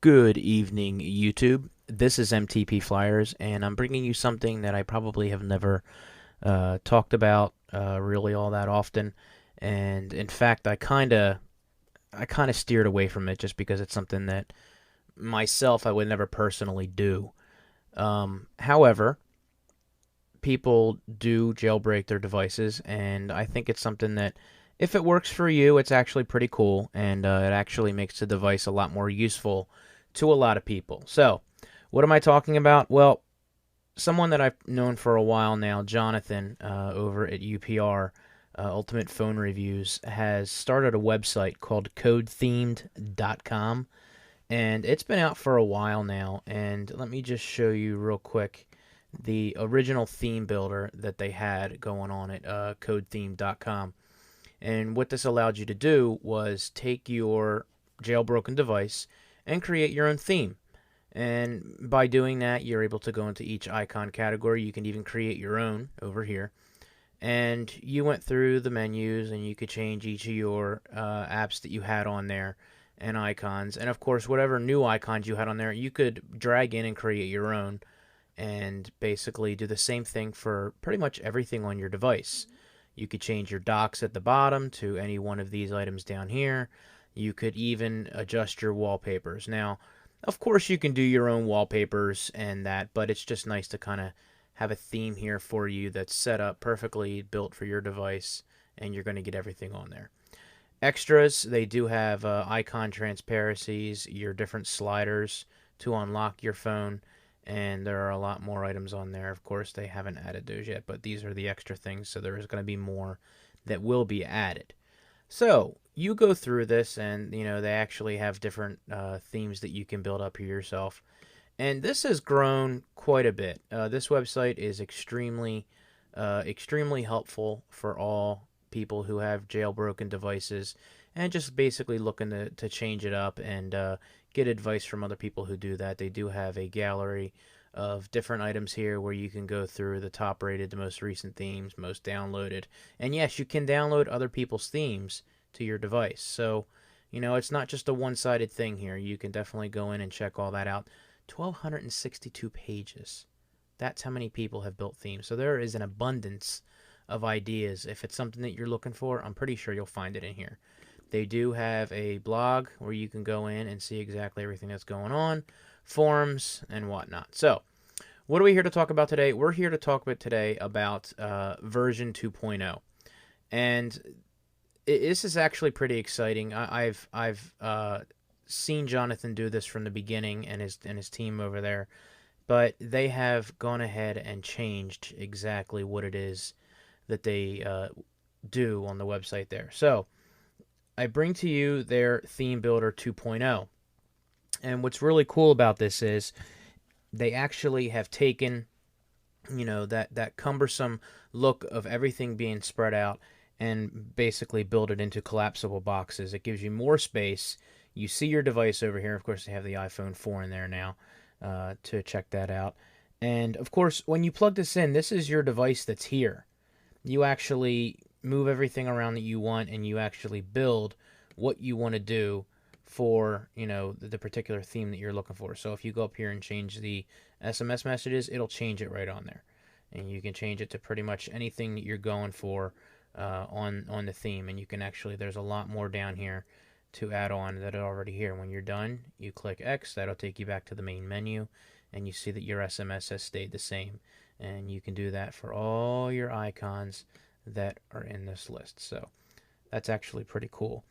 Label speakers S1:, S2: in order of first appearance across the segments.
S1: Good evening, YouTube. This is MTP Flyers, and I'm bringing you something that I probably have never talked about really all that often. And in fact, I kind of steered away from it just because it's something that myself I would never personally do. However, people do jailbreak their devices, and I think it's something that, if it works for you, it's actually pretty cool, and it actually makes the device a lot more useful to a lot of people. So, what am I talking about? Well, someone that I've known for a while now, Jonathan, over at UPR, Ultimate Phone Reviews, has started a website called codethemed.com, and it's been out for a while now. And let me just show you real quick the original theme builder that they had going on at codethemed.com. And what this allowed you to do was take your jailbroken device and create your own theme. And by doing that, you're able to go into each icon category. You can even create your own over here. And you went through the menus and you could change each of your apps that you had on there and icons. And of course, whatever new icons you had on there, you could drag in and create your own and basically do the same thing for pretty much everything on your device. You could change your docks at the bottom to any one of these items down here. You could even adjust your wallpapers. Now, of course, you can do your own wallpapers and that, but it's just nice to kind of have a theme here for you that's set up perfectly, built for your device, and you're going to get everything on there. Extras, they do have icon transparencies, your different sliders to unlock your phone, and there are a lot more items on there. Of course, they haven't added those yet, but these are the extra things, so there is going to be more that will be added. So you go through this, and they actually have different themes that you can build up here yourself. And this has grown quite a bit. This website is extremely helpful for all people who have jailbroken devices and just basically looking to change it up and get advice from other people who do that. They do have a gallery of different items here where you can go through the top rated, the most recent themes, most downloaded. And yes, you can download other people's themes to your device. So, it's not just a one sided thing here. You can definitely go in and check all that out. 1,262 pages. That's how many people have built themes. So there is an abundance of ideas. If it's something that you're looking for, I'm pretty sure you'll find it in here. They do have a blog where you can go in and see exactly everything that's going on, forums, and whatnot. So, what are we here to talk about today? We're here to talk about today about version 2.0. And this is actually pretty exciting. I've seen Jonathan do this from the beginning and his team over there, but they have gone ahead and changed exactly what it is that they do on the website there. So I bring to you their Theme Builder 2.0, and what's really cool about this is they actually have taken that cumbersome look of everything being spread out and basically build it into collapsible boxes. It gives you more space. You see your device over here. Of course, they have the iPhone 4 in there now to check that out. And of course, when you plug this in, this is your device that's here. You actually move everything around that you want, and you actually build what you want to do for the particular theme that you're looking for. So if you go up here and change the SMS messages, it'll change it right on there, and you can change it to pretty much anything that you're going for on the theme. And you can actually, there's a lot more down here to add on that are already here. When you're done, you click X, that'll take you back to the main menu, and you see that your SMS has stayed the same. And you can do that for all your icons that are in this list. So that's actually pretty cool.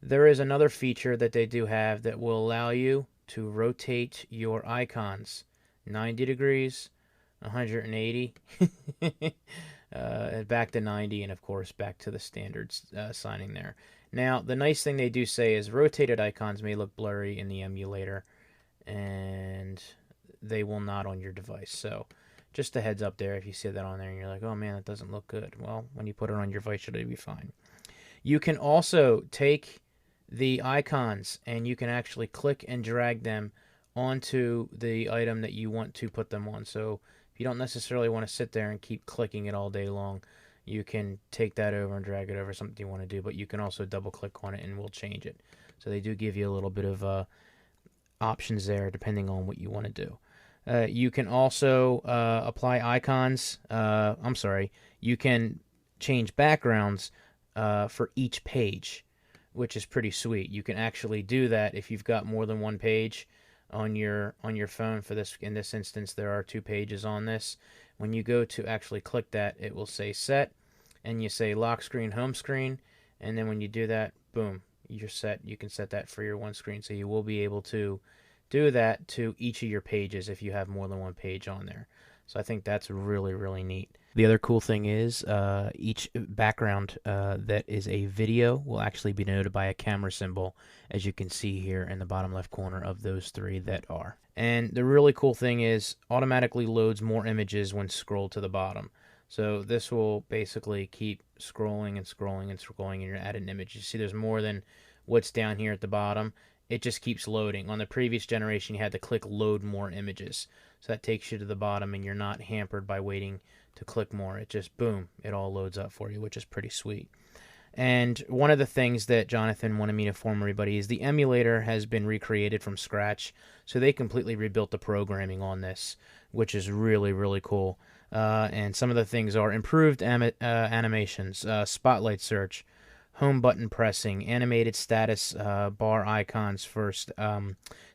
S1: There is another feature that they do have that will allow you to rotate your icons 90 degrees, 180, back to 90, and of course back to the standard signing there. Now, the nice thing they do say is rotated icons may look blurry in the emulator, and they will not on your device. So just a heads up there if you see that on there and you're like, oh man, that doesn't look good. Well, when you put it on your device, it'll be fine. You can also take the icons and you can actually click and drag them onto the item that you want to put them on. So if you don't necessarily want to sit there and keep clicking it all day long, you can take that over and drag it over something you want to do, but you can also double click on it and we'll change it. So they do give you a little bit of options there depending on what you want to do. You can also apply icons. I'm sorry. You can change backgrounds for each page, which is pretty sweet. You can actually do that if you've got more than one page on your phone. For this, in this instance, there are 2 pages on this. When you go to actually click that, it will say set, and you say lock screen, home screen, and then when you do that, boom, you're set. You can set that for your one screen, so you will be able to do that to each of your pages if you have more than one page on there. So I think that's really, really neat. The other cool thing is each background that is a video will actually be denoted by a camera symbol, as you can see here in the bottom left corner of those 3 that are. And the really cool thing is automatically loads more images when scrolled to the bottom. So this will basically keep scrolling and scrolling and scrolling, and you're adding an image. You see there's more than what's down here at the bottom. It just keeps loading. On the previous generation, you had to click load more images. So that takes you to the bottom, and you're not hampered by waiting to click more. It just, boom, it all loads up for you, which is pretty sweet. And one of the things that Jonathan wanted me to inform everybody is the emulator has been recreated from scratch. So they completely rebuilt the programming on this, which is really, really cool. And some of the things are improved animations, spotlight search, home button pressing, animated status bar icons for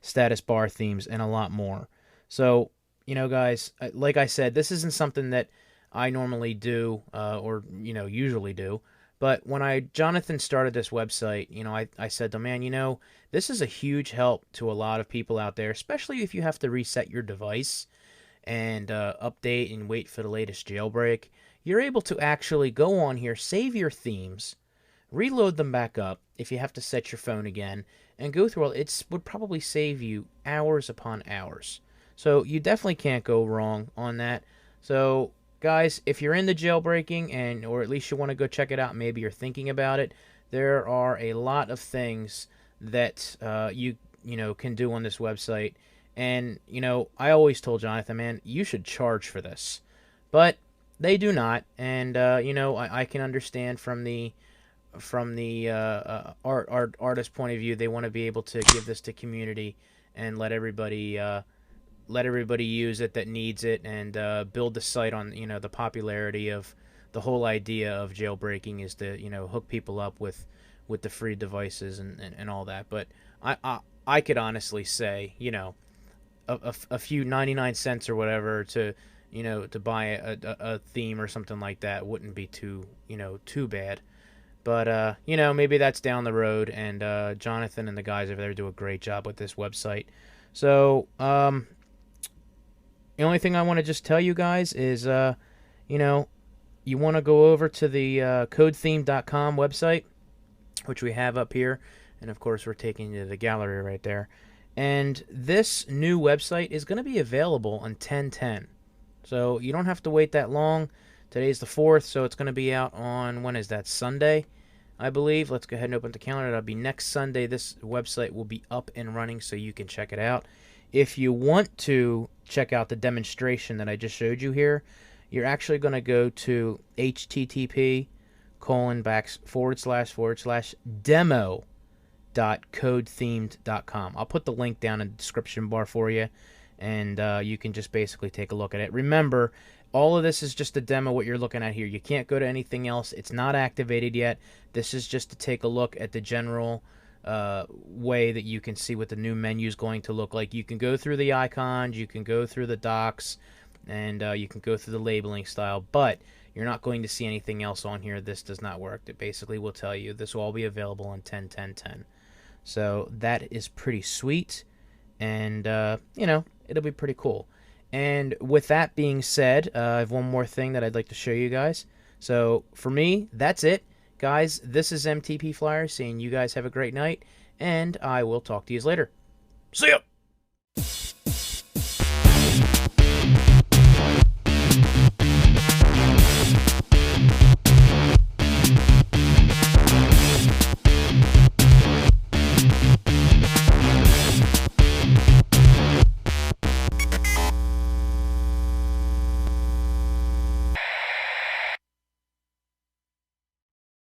S1: status bar themes, and a lot more. So, you know, guys, like I said, this isn't something that I normally do or, you know, usually do. But when Jonathan started this website, you know, I said to him, man, you know, this is a huge help to a lot of people out there, especially if you have to reset your device and update and wait for the latest jailbreak. You're able to actually go on here, save your themes, reload them back up if you have to set your phone again, and go through all. It would probably save you hours upon hours. So you definitely can't go wrong on that. So guys, if you're into jailbreaking, and or at least you want to go check it out, maybe you're thinking about it, there are a lot of things that you know can do on this website. And you know, I always told Jonathan, man, you should charge for this, but they do not. And you know, I can understand from the artist point of view, they want to be able to give this to community and let everybody use it that needs it, and build the site on, you know, the popularity of the whole idea of jailbreaking is to, you know, hook people up with the free devices and all that. But I could honestly say, you know, a few 99 cents or whatever to, you know, to buy a theme or something like that wouldn't be too, you know, too bad. But you know, maybe that's down the road, and Jonathan and the guys over there do a great job with this website. So the only thing I want to just tell you guys is, you know, you want to go over to the codetheme.com website, which we have up here, and of course we're taking you to the gallery right there. And this new website is going to be available on 10/10, so you don't have to wait that long. Today's the 4th, so it's going to be out on, when is that, Sunday, I believe. Let's go ahead and open the calendar. That'll be next Sunday. This website will be up and running, so you can check it out. If you want to check out the demonstration that I just showed you here, you're actually going to go to http://demo.codethemed.com. I'll put the link down in the description bar for you, and you can just basically take a look at it. Remember, all of this is just a demo, what you're looking at here. You can't go to anything else. It's not activated yet. This is just to take a look at the general way that you can see what the new menu is going to look like. You can go through the icons, you can go through the docs, and you can go through the labeling style, but you're not going to see anything else on here. This does not work. It basically will tell you this will all be available on 10/10/10. So that is pretty sweet, and you know, it'll be pretty cool. And with that being said, I have one more thing that I'd like to show you guys. So for me, that's it. Guys, this is MTP Flyer saying you guys have a great night, and I will talk to you later. See ya!